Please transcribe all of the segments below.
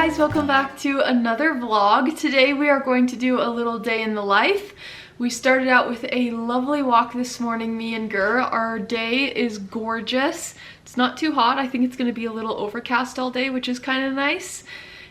guys, welcome back to another vlog. Today we are going to do a little day in the life. We started out with a lovely walk this morning, me and Gur. Our day is gorgeous. It's not too hot. I think it's going to be a little overcast all day, which is kind of nice.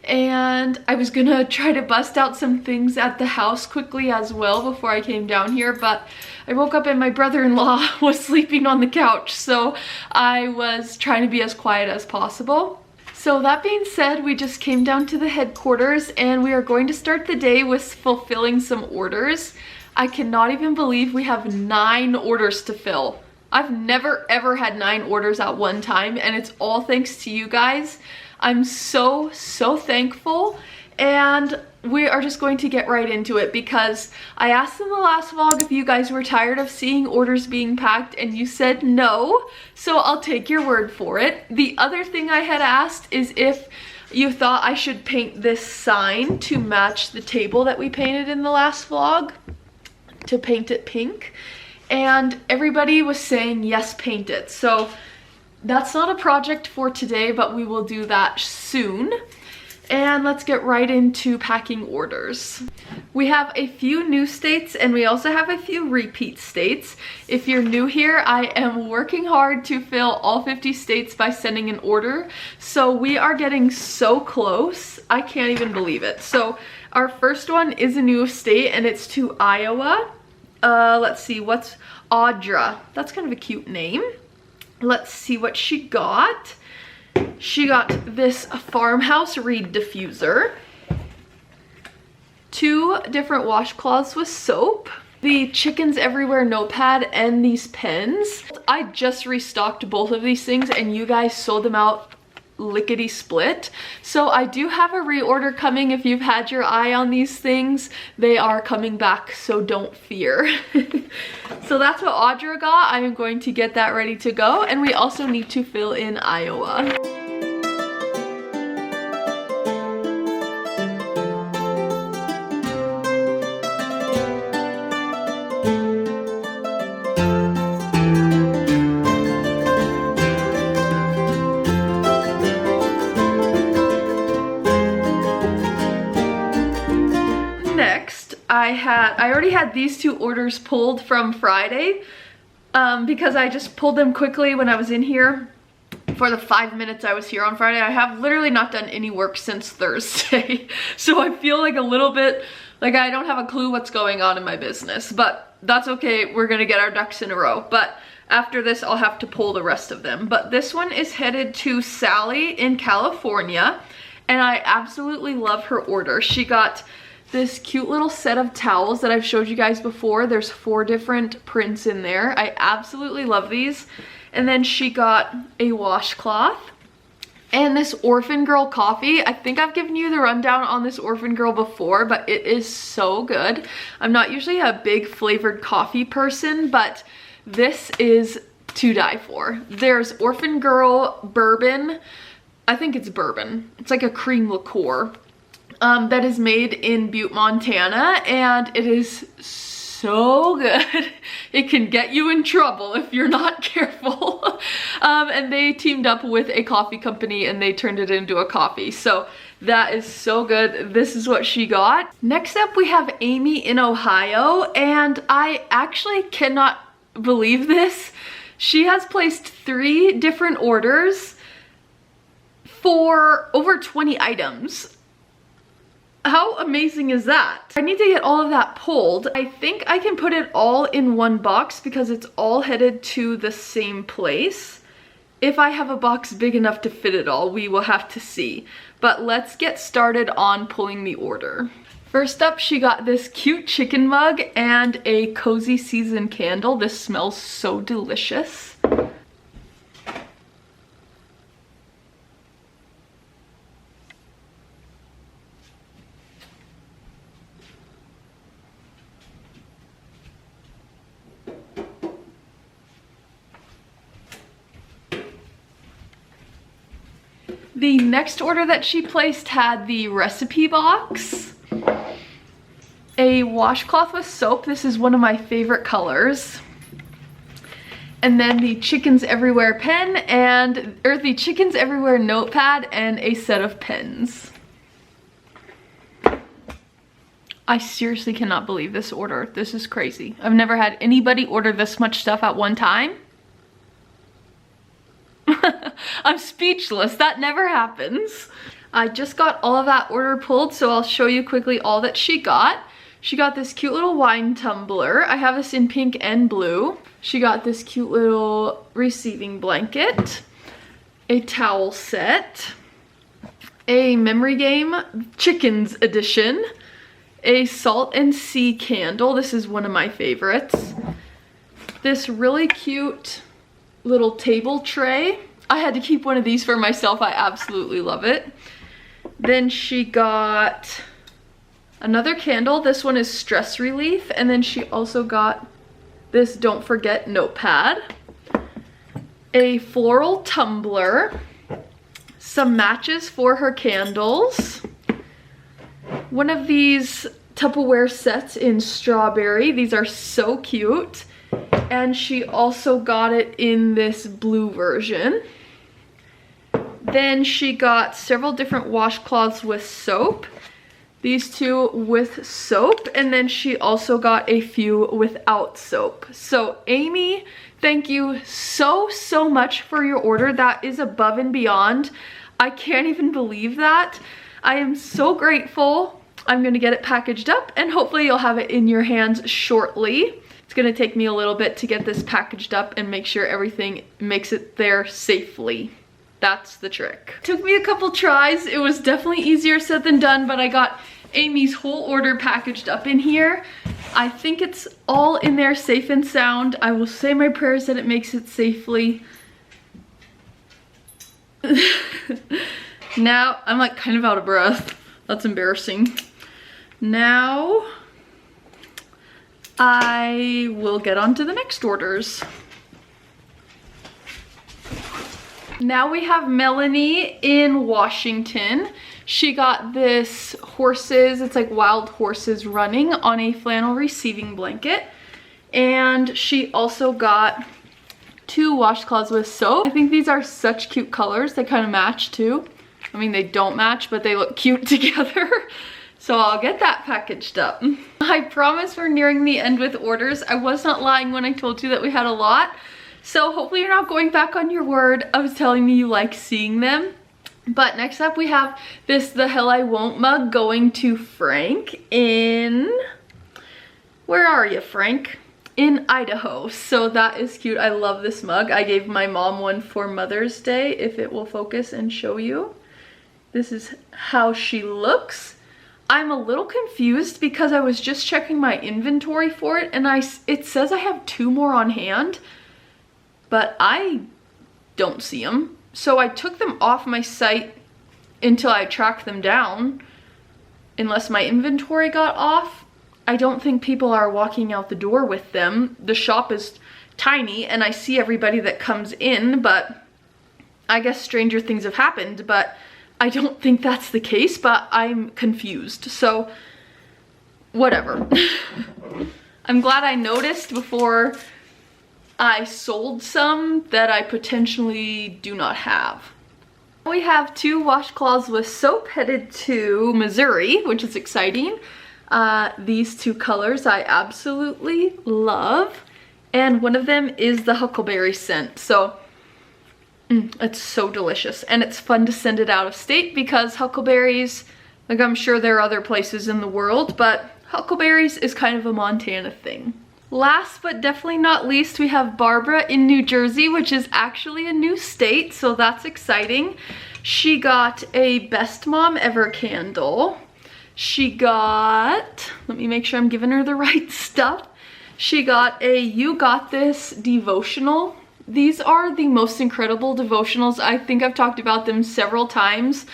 And I was gonna try to bust out some things at the house quickly as well before I came down here, but I woke up and my brother-in-law was sleeping on the couch, so I was trying to be as quiet as possible. So that being said, we just came down to the headquarters and we are going to start the day with fulfilling some orders. I cannot even believe we have 9 orders to fill. I've never ever had 9 orders at one time, and it's all thanks to you guys. I'm so thankful, and we are just going to get right into it because I asked in the last vlog if you guys were tired of seeing orders being packed and you said no, so I'll take your word for it. The other thing I had asked is if you thought I should paint this sign to match the table that we painted in the last vlog, to paint it pink, and everybody was saying yes, paint it. So that's not a project for today, but we will do that soon. And let's get right into packing orders. We have a few new states and we also have a few repeat states. If you're new here, I am working hard to fill all 50 states by sending an order. So we are getting so close. I can't even believe it. So our first one is a new state and it's to Iowa. Let's see, what's Audra? That's kind of a cute name. Let's see what she got. She got this farmhouse reed diffuser, 2 different washcloths with soap, the Chickens Everywhere notepad, and these pens. I just restocked both of these things and you guys sold them out lickety split. So I do have a reorder coming. If you've had your eye on these things, they are coming back, so don't fear. So that's what Audra got. I am going to get that ready to go, and we also need to fill in Iowa. I already had these 2 orders pulled from Friday because I just pulled them quickly when I was in here for the 5 minutes I was here on Friday. I have literally not done any work since Thursday. So I feel like a little bit like I don't have a clue what's going on in my business, but that's okay. We're gonna get our ducks in a row. But after this, I'll have to pull the rest of them. But this one is headed to Sally in California, and I absolutely love her order. She got this cute little set of towels that I've showed you guys before. There's 4 different prints in there. I absolutely love these. And then she got a washcloth and this Orphan Girl coffee. I think I've given you the rundown on this Orphan Girl before, but it is so good. I'm not usually a big flavored coffee person, but this is to die for. There's Orphan Girl bourbon. I think it's bourbon. It's like a cream liqueur. That is made in Butte, Montana, and it is so good. It can get you in trouble if you're not careful. And they teamed up with a coffee company and they turned it into a coffee. So that is so good. This is what she got. Next up, we have Amy in Ohio, and I actually cannot believe this. She has placed 3 different orders for over 20 items. How amazing is that? I need to get all of that pulled. I think I can put it all in one box because it's all headed to the same place. If I have a box big enough to fit it all, we will have to see. But let's get started on pulling the order. First up, she got this cute chicken mug and a cozy season candle. This smells so delicious. The next order that she placed had the recipe box, a washcloth with soap. This is one of my favorite colors. And then the Chickens Everywhere pen and, or the Chickens Everywhere notepad and a set of pens. I seriously cannot believe this order. This is crazy. I've never had anybody order this much stuff at one time. I'm speechless. That never happens. I just got all of that order pulled, so I'll show you quickly all that she got. She got this cute little wine tumbler. I have this in pink and blue. She got this cute little receiving blanket, a towel set, a memory game chickens edition, a salt and sea candle. This is one of my favorites. This really cute little table tray. I had to keep one of these for myself. I absolutely love it. Then she got another candle. This one is stress relief. And then she also got this don't forget notepad, a floral tumbler, some matches for her candles, one of these Tupperware sets in strawberry. These are so cute. And she also got it in this blue version. Then she got several different washcloths with soap. These two with soap. And then she also got a few without soap. So Amy, thank you so much for your order. That is above and beyond. I can't even believe that. I am so grateful. I'm gonna get it packaged up and hopefully you'll have it in your hands shortly. It's gonna take me a little bit to get this packaged up and make sure everything makes it there safely. That's the trick. Took me a couple tries. It was definitely easier said than done, but I got Amy's whole order packaged up in here. I think it's all in there safe and sound. I will say my prayers that it makes it safely. Now, I'm like kind of out of breath. That's embarrassing. Now, I will get on to the next orders. Now we have Melanie in Washington. She got this horses, it's like wild horses running on a flannel receiving blanket. And she also got 2 washcloths with soap. I think these are such cute colors. They kind of match too. I mean, they don't match, but they look cute together. So I'll get that packaged up. I promise we're nearing the end with orders. I was not lying when I told you that we had a lot. So hopefully you're not going back on your word. I was telling me you like seeing them. But next up we have this The Hell I Won't mug going to Frank in... Where are you, Frank? In Idaho. So that is cute. I love this mug. I gave my mom one for Mother's Day, if it will focus and show you. This is how she looks. I'm a little confused because I was just checking my inventory for it and it says I have 2 more on hand, but I don't see them. So I took them off my site until I tracked them down. Unless my inventory got off, I don't think people are walking out the door with them. The shop is tiny and I see everybody that comes in, but I guess stranger things have happened, but I don't think that's the case, but I'm confused. So whatever. I'm glad I noticed before I sold some that I potentially do not have. We have 2 washcloths with soap headed to Missouri, which is exciting. These 2 colors I absolutely love. And one of them is the huckleberry scent. So it's so delicious. And it's fun to send it out of state because huckleberries, like I'm sure there are other places in the world, but huckleberries is kind of a Montana thing. Last but definitely not least, we have Barbara in New Jersey, which is actually a new state, so that's exciting. She got a Best Mom Ever candle. She got, let me make sure I'm giving her the right stuff. She got a You Got This devotional. These are the most incredible devotionals. I think I've talked about them several times.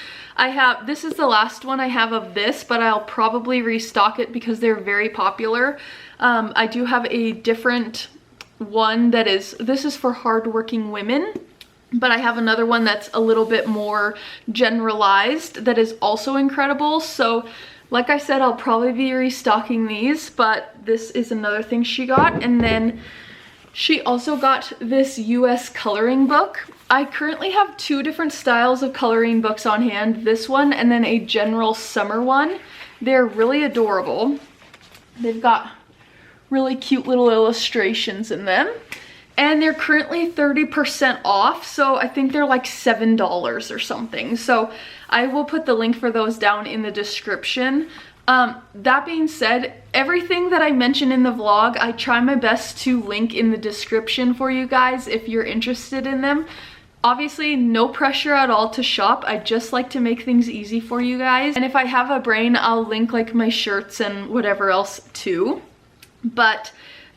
This is the last one I have of this, but I'll probably restock it because they're very popular. I do have a different one this is for hardworking women, but I have another one that's a little bit more generalized that is also incredible. So like I said, I'll probably be restocking these, but this is another thing she got. And then she also got this US coloring book. I currently have 2 different styles of coloring books on hand, this one and then a general summer one. They're really adorable. They've got really cute little illustrations in them. And they're currently 30% off, so I think they're like $7 or something. So I will put the link for those down in the description. That being said, everything that I mention in the vlog, I try my best to link in the description for you guys if you're interested in them. Obviously, no pressure at all to shop. I just like to make things easy for you guys. And if I have a brain, I'll link like my shirts and whatever else too. But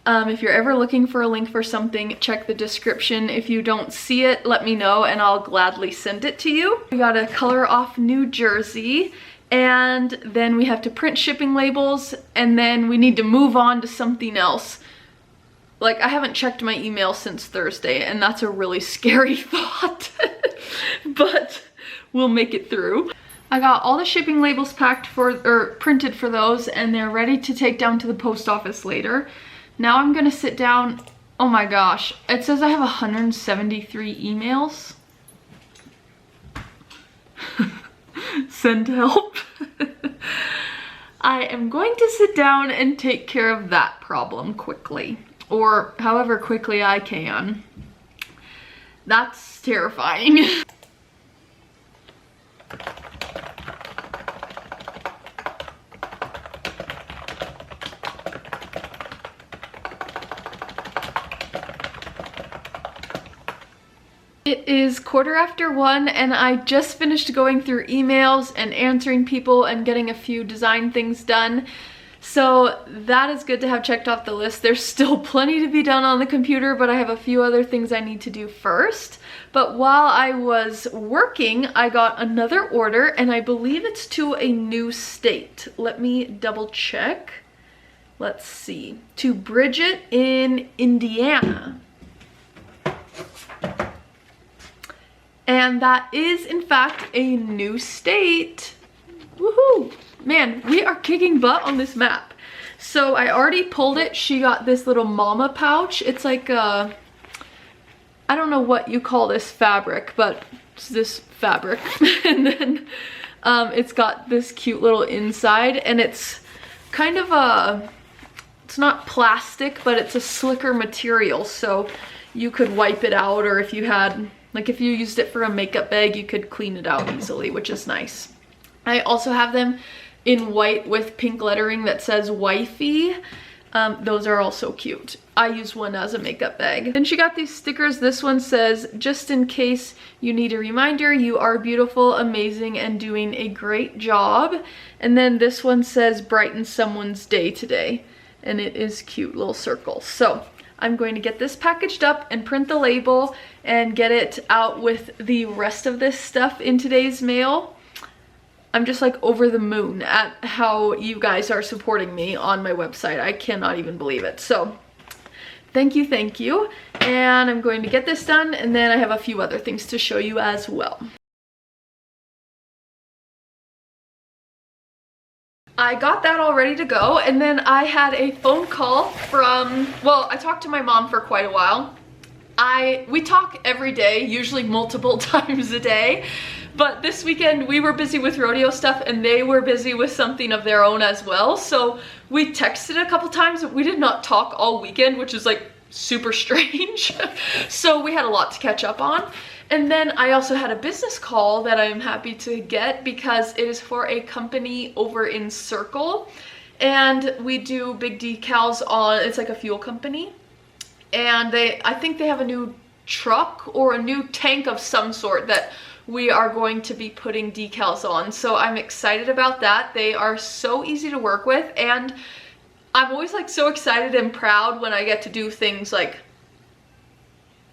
if you're ever looking for a link for something, check the description. If you don't see it, let me know and I'll gladly send it to you. We got a color off New Jersey, and then we have to print shipping labels, and then we need to move on to something else. Like, I haven't checked my email since Thursday, and that's a really scary thought, but we'll make it through. I got all the shipping labels packed printed for those, and they're ready to take down to the post office later. Now I'm gonna sit down. Oh my gosh, it says I have 173 emails. Send help. I am going to sit down and take care of that problem quickly, or however quickly I can. That's terrifying. It is 1:15 and I just finished going through emails and answering people and getting a few design things done. So that is good to have checked off the list. There's still plenty to be done on the computer, but I have a few other things I need to do first. But while I was working, I got another order, and I believe it's to a new state. Let me double check. Let's see. To Bridget in Indiana. And that is, in fact, a new state. Woohoo! Man, we are kicking butt on this map. So I already pulled it. She got this little mama pouch. It's like a, I don't know what you call this fabric, but it's this fabric. And then it's got this cute little inside, and it's kind of a, it's not plastic, but it's a slicker material. So you could wipe it out, or if you had, like if you used it for a makeup bag, you could clean it out easily, which is nice. I also have them in white with pink lettering that says wifey. Those are also cute. I use one as a makeup bag. Then she got these stickers. This one says, just in case you need a reminder, you are beautiful, amazing, and doing a great job. And then this one says, brighten someone's day today. And it is cute little circles. So I'm going to get this packaged up and print the label and get it out with the rest of this stuff in today's mail. I'm just like over the moon at how you guys are supporting me on my website. I cannot even believe it. So thank you, thank you. And I'm going to get this done, and then I have a few other things to show you as well. I got that all ready to go, and then I had a phone call from, well, I talked to my mom for quite a while. We talk every day, usually multiple times a day, but this weekend we were busy with rodeo stuff and they were busy with something of their own as well. So we texted a couple times, but we did not talk all weekend, which is like super strange. So we had a lot to catch up on. And then I also had a business call that I'm happy to get because it is for a company over in Circle, and we do big decals on, it's like a fuel company. And I think they have a new truck or a new tank of some sort that we are going to be putting decals on. So I'm excited about that. They are so easy to work with, and I'm always like so excited and proud when I get to do things like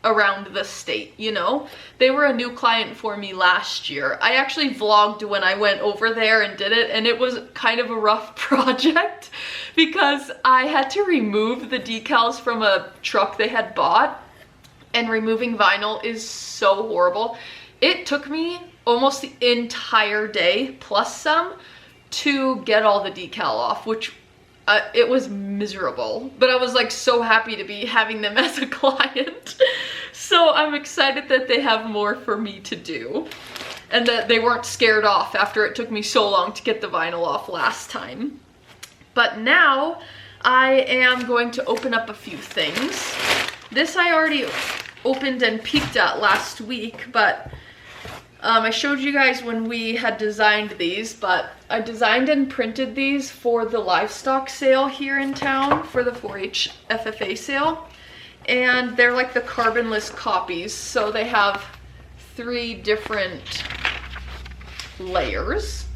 around the state, you know? They were a new client for me last year. I actually vlogged when I went over there and did it, and it was kind of a rough project because I had to remove the decals from a truck they had bought, and removing vinyl is so horrible. It took me almost the entire day plus some to get all the decal off, which it was miserable, but I was like so happy to be having them as a client. So I'm excited that they have more for me to do. and that they weren't scared off after it took me so long to get the vinyl off last time. But now I am going to open up a few things. This I already opened and peeked at last week, but I showed you guys when we had designed these, but I designed and printed these for the livestock sale here in town, for the 4-H FFA sale. And they're like the carbonless copies, so they have 3 different layers.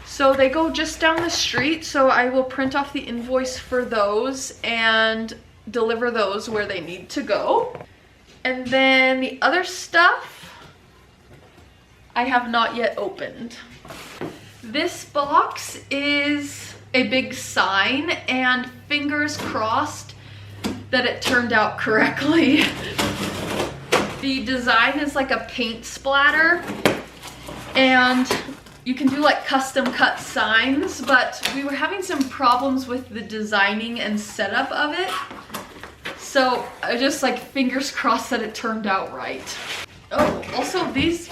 So they go just down the street, so I will print off the invoice for those and deliver those where they need to go. And then the other stuff I have not yet opened. This box is a big sign, and fingers crossed that it turned out correctly. The design is like a paint splatter, and you can do like custom cut signs, but we were having some problems with the designing and setup of it. So I just like fingers crossed that it turned out right. Oh, also these,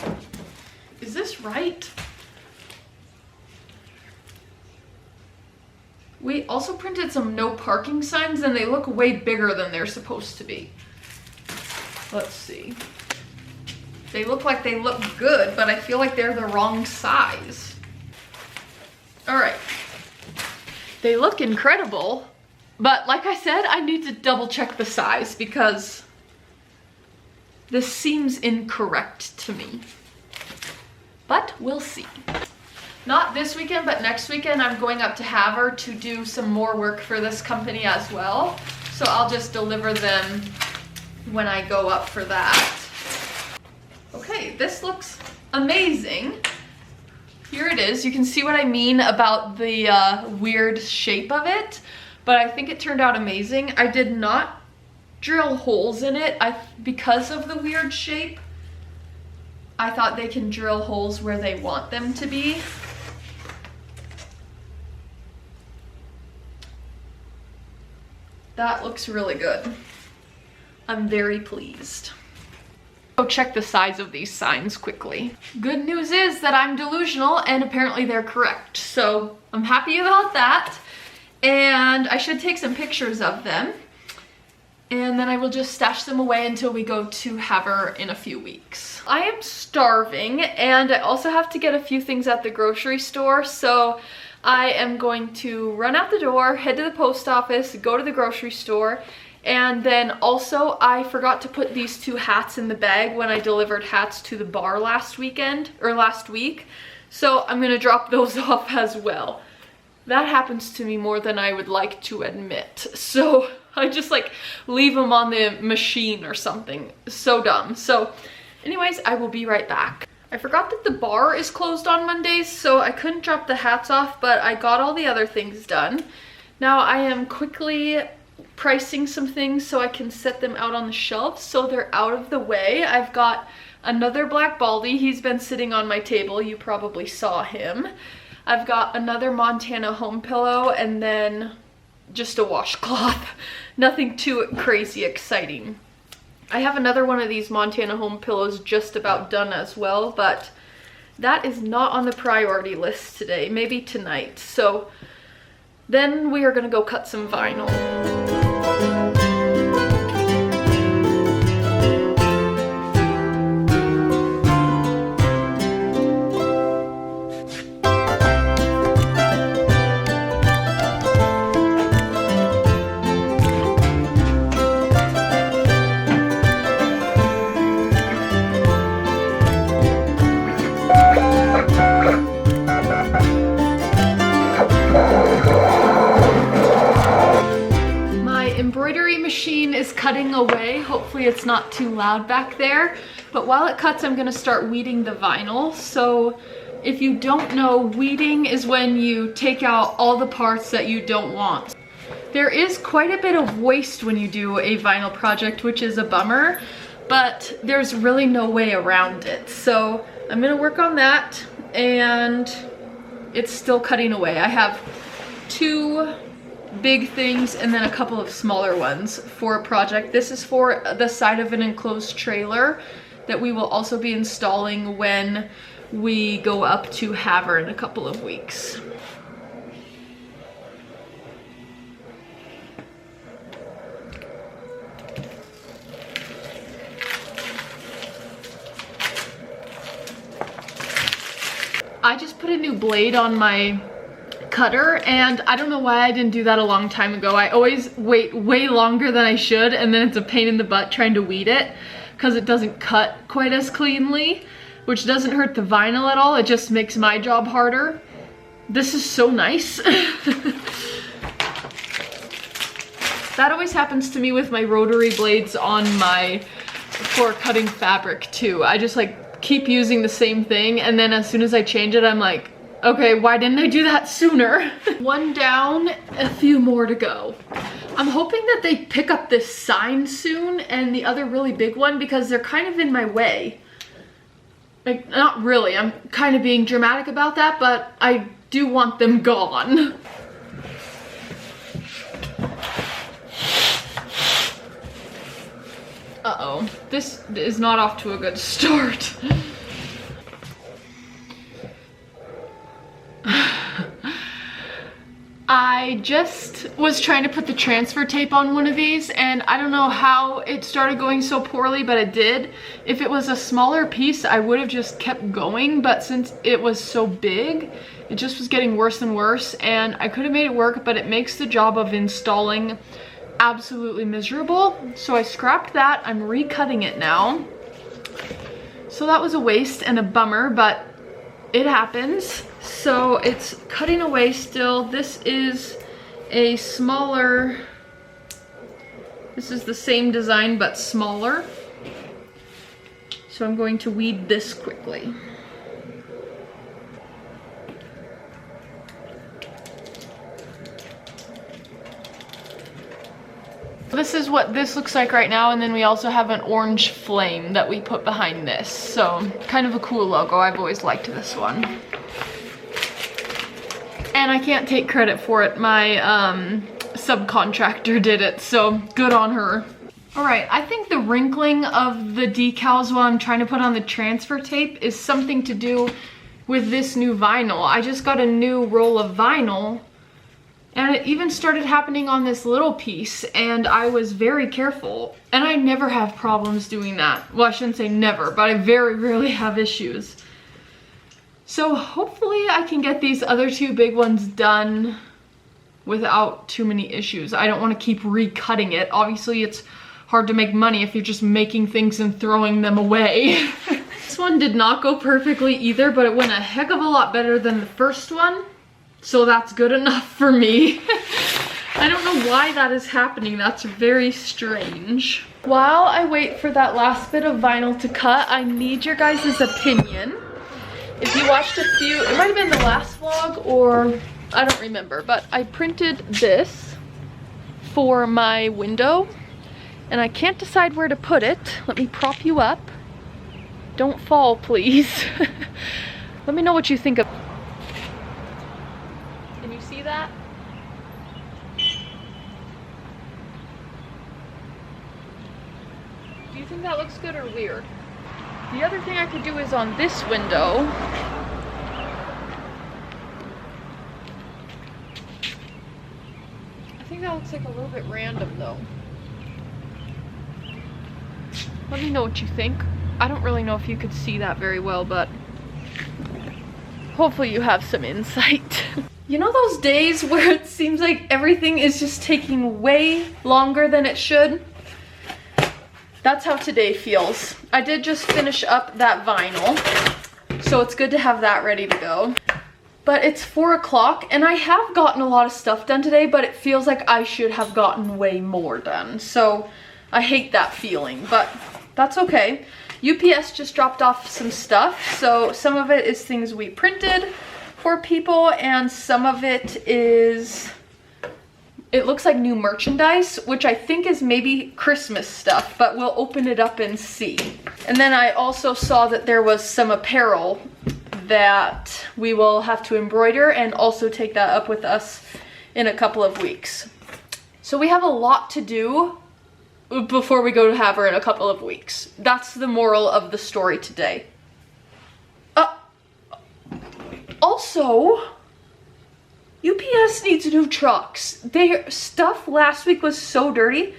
is this right? We also printed some no parking signs, and they look way bigger than they're supposed to be. Let's see. They look like they look good, but I feel like they're the wrong size. All right. They look incredible, but like I said, I need to double check the size because this seems incorrect to me. But we'll see. Not this weekend, but next weekend I'm going up to Havre to do some more work for this company as well. So I'll just deliver them when I go up for that. Okay, this looks amazing. Here it is. You can see what I mean about the weird shape of it, but I think it turned out amazing. I did not drill holes in it because of the weird shape. I thought they can drill holes where they want them to be. That looks really good. I'm very pleased. Go check the size of these signs quickly. Good news is that I'm delusional, and apparently they're correct. So I'm happy about that. And I should take some pictures of them. And then I will just stash them away until we go to Havre in a few weeks. I am starving, and I also have to get a few things at the grocery store. So I am going to run out the door, head to the post office, go to the grocery store, and then also I forgot to put these 2 hats in the bag when I delivered hats to the bar last week. So I'm gonna drop those off as well. That happens to me more than I would like to admit. So I just like leave them on the machine or something. So dumb. So anyways, I will be right back. I forgot that the bar is closed on Mondays, so I couldn't drop the hats off, but I got all the other things done. Now I am quickly pricing some things so I can set them out on the shelf so they're out of the way. I've got another black baldy. He's been sitting on my table. You probably saw him. I've got another Montana home pillow, and then just a washcloth. Nothing too crazy exciting. I have another one of these Montana home pillows just about done as well, but that is not on the priority list today, maybe tonight. So then we are gonna go cut some vinyl. Embroidery machine is cutting away. Hopefully it's not too loud back there. But while it cuts, I'm gonna start weeding the vinyl. So if you don't know, weeding is when you take out all the parts that you don't want. There is quite a bit of waste when you do a vinyl project, which is a bummer, but there's really no way around it. So I'm gonna work on that, and it's still cutting away. I have 2 big things and then a couple of smaller ones for a project. This is for the side of an enclosed trailer that we will also be installing when we go up to Havre in a couple of weeks. I just put a new blade on my cutter, and I don't know why I didn't do that a long time ago. I always wait way longer than I should, and then it's a pain in the butt trying to weed it because it doesn't cut quite as cleanly, which doesn't hurt the vinyl at all. It just makes my job harder. This is so nice. That always happens to me with my rotary blades on for cutting fabric too. I just like keep using the same thing, and then as soon as I change it, I'm like, okay, why didn't I do that sooner? One down, a few more to go. I'm hoping that they pick up this sign soon and the other really big one, because they're kind of in my way. Like, not really, I'm kind of being dramatic about that, but I do want them gone. Uh-oh, this is not off to a good start. I just was trying to put the transfer tape on one of these, and I don't know how it started going so poorly, but it did. If it was a smaller piece, I would have just kept going, but since it was so big, it just was getting worse and worse, and I could have made it work, but it makes the job of installing absolutely miserable. So I scrapped that. I'm recutting it now. So that was a waste and a bummer, but it happens. So it's cutting away still. This is a smaller, this is the same design but smaller. So I'm going to weed this quickly. This is what this looks like right now, and then we also have an orange flame that we put behind this. So kind of a cool logo. I've always liked this one. And I can't take credit for it. My subcontractor did it, so good on her. All right, I think the wrinkling of the decals while I'm trying to put on the transfer tape is something to do with this new vinyl. I just got a new roll of vinyl, and it even started happening on this little piece, and I was very careful. And I never have problems doing that. Well, I shouldn't say never, but I very rarely have issues. So hopefully I can get these other two big ones done without too many issues. I don't want to keep recutting it. Obviously it's hard to make money if you're just making things and throwing them away. This one did not go perfectly either, but it went a heck of a lot better than the first one. So that's good enough for me. I don't know why that is happening. That's very strange. While I wait for that last bit of vinyl to cut, I need your guys' opinion. If you watched a few, it might have been the last vlog, or I don't remember, but I printed this for my window, and I can't decide where to put it. Let me prop you up. Don't fall, please. Let me know what you think of. Can you see that? Do you think that looks good or weird? The other thing I could do is on this window. I think that looks like a little bit random though. Let me know what you think. I don't really know if you could see that very well, but hopefully you have some insight. You know those days where it seems like everything is just taking way longer than it should? That's how today feels. I did just finish up that vinyl, so it's good to have that ready to go. But it's 4 o'clock, and I have gotten a lot of stuff done today, but it feels like I should have gotten way more done. So I hate that feeling, but that's okay. UPS just dropped off some stuff, so some of it is things we printed for people, and some of it is, it looks like new merchandise, which I think is maybe Christmas stuff, but we'll open it up and see. And then I also saw that there was some apparel that we will have to embroider and also take that up with us in a couple of weeks. So we have a lot to do before we go to have her in a couple of weeks. That's the moral of the story today. Also, UPS needs new trucks. Their stuff last week was so dirty.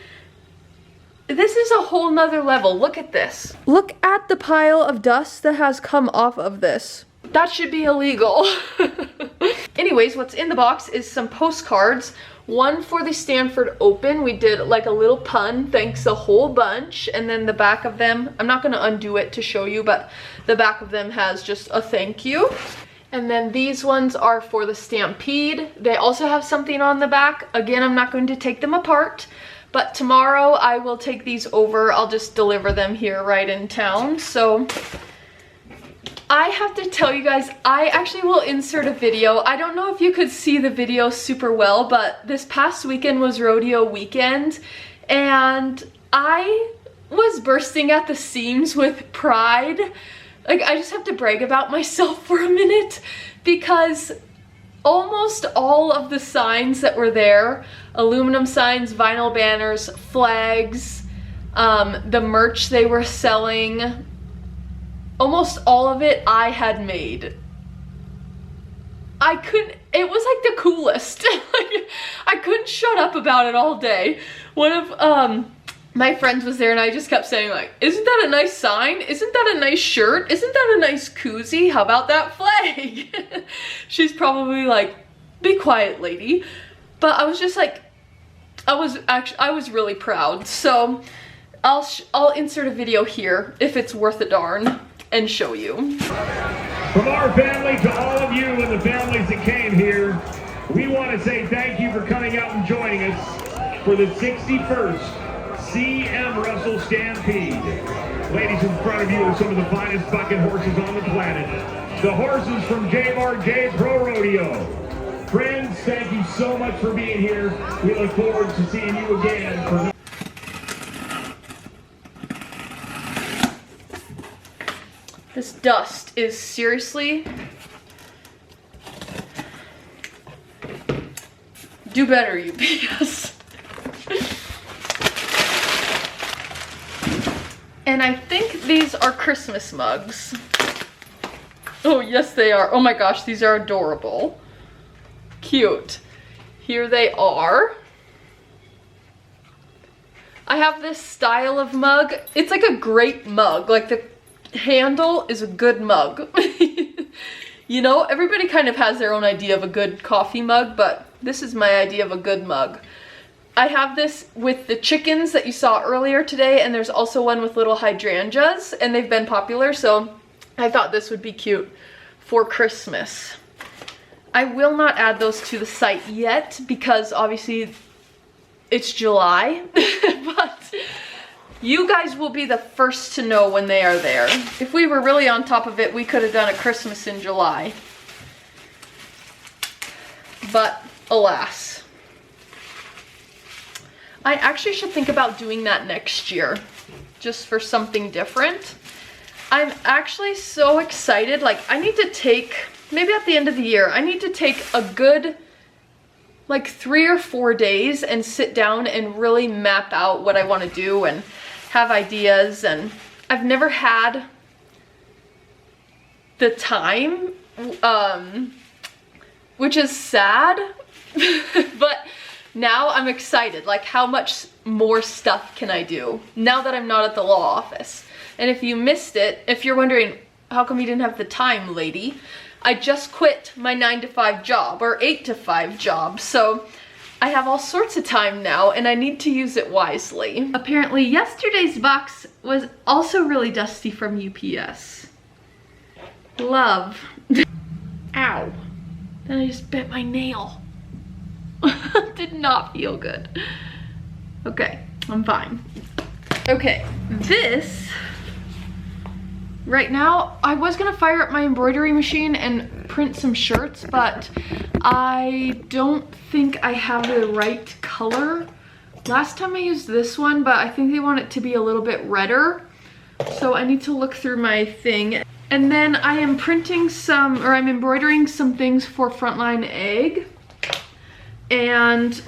This is a whole nother level. Look at this. Look at the pile of dust that has come off of this. That should be illegal. Anyways, what's in the box is some postcards. One for the Stanford Open. We did like a little pun, thanks a whole bunch. And then the back of them, I'm not gonna undo it to show you, but the back of them has just a thank you. And then these ones are for the Stampede. They also have something on the back. Again, I'm not going to take them apart, but tomorrow I will take these over. I'll just deliver them here right in town. So I have to tell you guys, I actually will insert a video. I don't know if you could see the video super well, but this past weekend was rodeo weekend and I was bursting at the seams with pride. Like, I just have to brag about myself for a minute because almost all of the signs that were there, aluminum signs, vinyl banners, flags, the merch they were selling, almost all of it I had made. It was like the coolest. Like, I couldn't shut up about it all day. One of my friends was there and I just kept saying like, isn't that a nice sign? Isn't that a nice shirt? Isn't that a nice koozie? How about that flag? She's probably like, be quiet, lady. But I was just like, I was really proud. So I'll insert a video here if it's worth a darn and show you. From our family to all of you and the families that came here, we want to say thank you for coming out and joining us for the 61st C.M. Russell Stampede. Ladies, in front of you are some of the finest bucket horses on the planet. The horses from J.R.J. Pro Rodeo. Friends, thank you so much for being here. We look forward to seeing you again for This dust is seriously... Do better, UPS. And I think these are Christmas mugs. Oh, yes they are. Oh my gosh, these are adorable. Cute. Here they are. I have this style of mug. It's like a great mug. Like the handle is a good mug. You know, everybody kind of has their own idea of a good coffee mug, but this is my idea of a good mug. I have this with the chickens that you saw earlier today, and there's also one with little hydrangeas, and they've been popular, so I thought this would be cute for Christmas. I will not add those to the site yet because obviously it's July, but you guys will be the first to know when they are there. If we were really on top of it, we could have done a Christmas in July. But alas. I actually should think about doing that next year, just for something different. I'm actually so excited. Like, I need to take, maybe at the end of the year, I need to take a good, like 3 or 4 days and sit down and really map out what I want to do and have ideas. And I've never had the time, which is sad, but now I'm excited. Like, how much more stuff can I do now that I'm not at the law office? And if you missed it, if you're wondering, how come you didn't have the time, lady? I just quit my 9-to-5 job, or 8-to-5 job, so I have all sorts of time now, and I need to use it wisely. Apparently, yesterday's box was also really dusty from UPS. Love. Ow. Then I just bit my nail. Did not feel good. Okay, I'm fine. Okay, this, right now, I was gonna fire up my embroidery machine and print some shirts, but I don't think I have the right color. Last time I used this one, but I think they want it to be a little bit redder. So I need to look through my thing. And then I am printing some, or I'm embroidering some things for Frontline Egg. And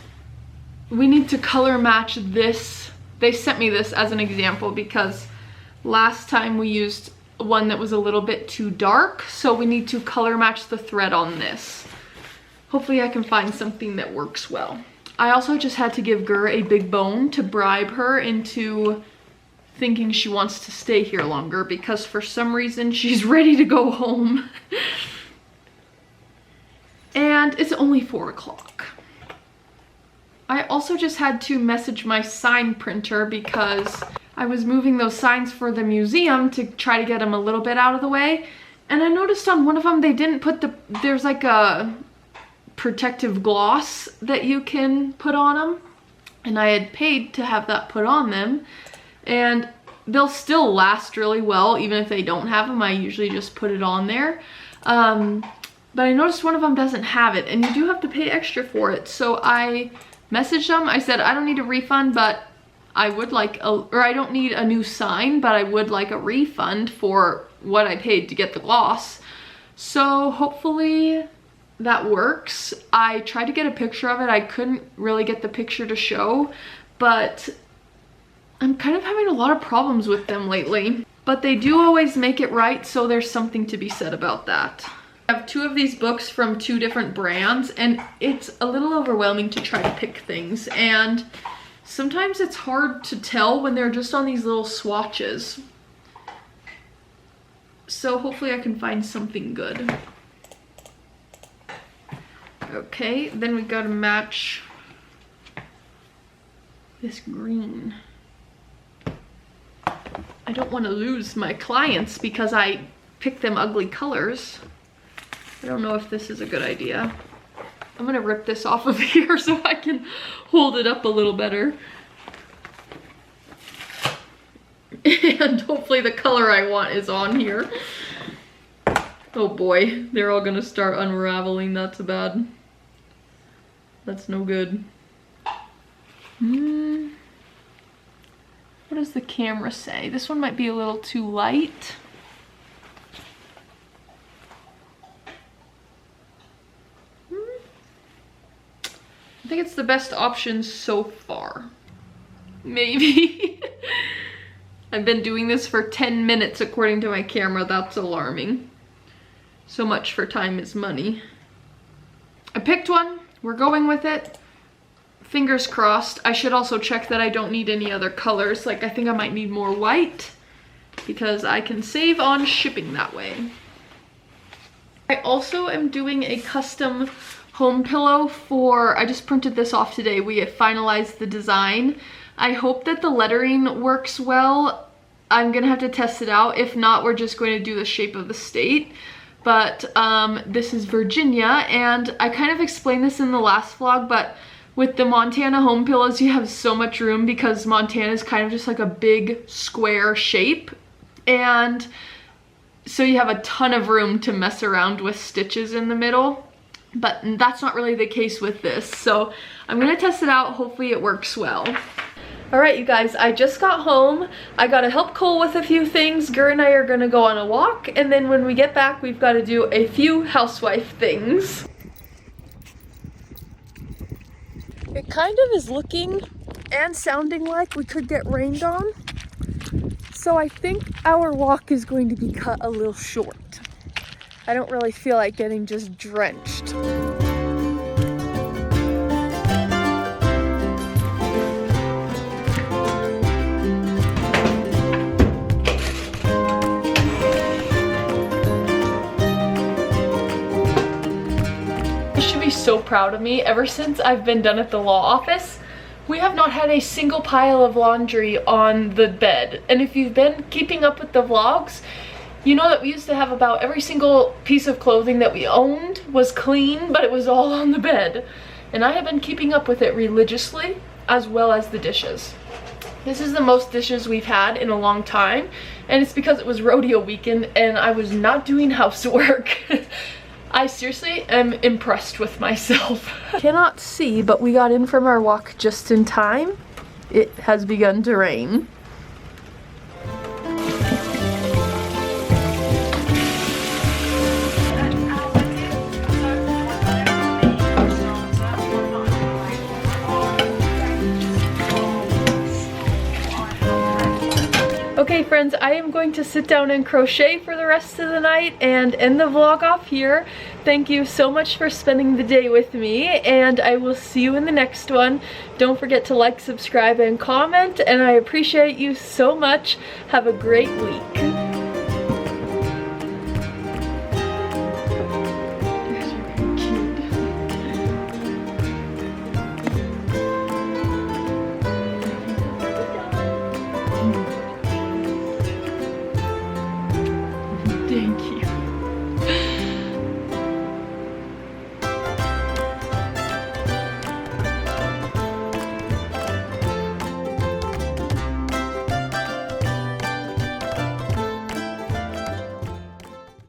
we need to color match this they sent me this as an example because last time we used one that was a little bit too dark, so we need to color match the thread on this. Hopefully I can find something that works well. I also just had to give Gur a big bone to bribe her into thinking she wants to stay here longer because for some reason she's ready to go home. And it's only 4 o'clock. I also just had to message my sign printer because I was moving those signs for the museum to try to get them a little bit out of the way. And I noticed on one of them they didn't put there's like a protective gloss that you can put on them. And I had paid to have that put on them. And they'll still last really well even if they don't have them. I usually just put it on there. But I noticed one of them doesn't have it and you do have to pay extra for it. So I messaged them. I said, I don't need a refund, but I would like I don't need a new sign, but I would like a refund for what I paid to get the gloss. So hopefully that works. I tried to get a picture of it. I couldn't really get the picture to show, but I'm kind of having a lot of problems with them lately. But they do always make it right, so there's something to be said about that. I have 2 of these books from 2 different brands and it's a little overwhelming to try to pick things, and sometimes it's hard to tell when they're just on these little swatches. So hopefully I can find something good. Okay, then we gotta match this green. I don't want to lose my clients because I pick them ugly colors. I don't know if this is a good idea. I'm gonna rip this off of here so I can hold it up a little better. And hopefully the color I want is on here. Oh boy, they're all gonna start unraveling. That's bad. That's no good. What does the camera say? This one might be a little too light. I think it's the best option so far. Maybe. I've been doing this for 10 minutes according to my camera. That's alarming. So much for time is money. I picked one. We're going with it. Fingers crossed. I should also check that I don't need any other colors. Like I think I might need more white because I can save on shipping that way. I also am doing a custom home pillow for, I just printed this off today. We have finalized the design. I hope that the lettering works well. I'm gonna have to test it out. If not, we're just going to do the shape of the state. But this is Virginia, and I kind of explained this in the last vlog, but with the Montana home pillows, you have so much room because Montana is kind of just like a big square shape. And so you have a ton of room to mess around with stitches in the middle. But that's not really the case with this. So I'm gonna test it out. Hopefully it works well. All right, you guys, I just got home. I gotta help Cole with a few things. Gur and I are gonna go on a walk. And then when we get back, we've gotta do a few housewife things. It kind of is looking and sounding like we could get rained on. So I think our walk is going to be cut a little short. I don't really feel like getting just drenched. You should be so proud of me. Ever since I've been done at the law office, we have not had a single pile of laundry on the bed. And if you've been keeping up with the vlogs, you know that we used to have about every single piece of clothing that we owned was clean, but it was all on the bed. And I have been keeping up with it religiously, as well as the dishes. This is the most dishes we've had in a long time, and it's because it was rodeo weekend and I was not doing housework. I seriously am impressed with myself. Cannot see, but we got in from our walk just in time. It has begun to rain. Okay friends, I am going to sit down and crochet for the rest of the night and end the vlog off here. Thank you so much for spending the day with me, and I will see you in the next one. Don't forget to like, subscribe, and comment, and I appreciate you so much. Have a great week.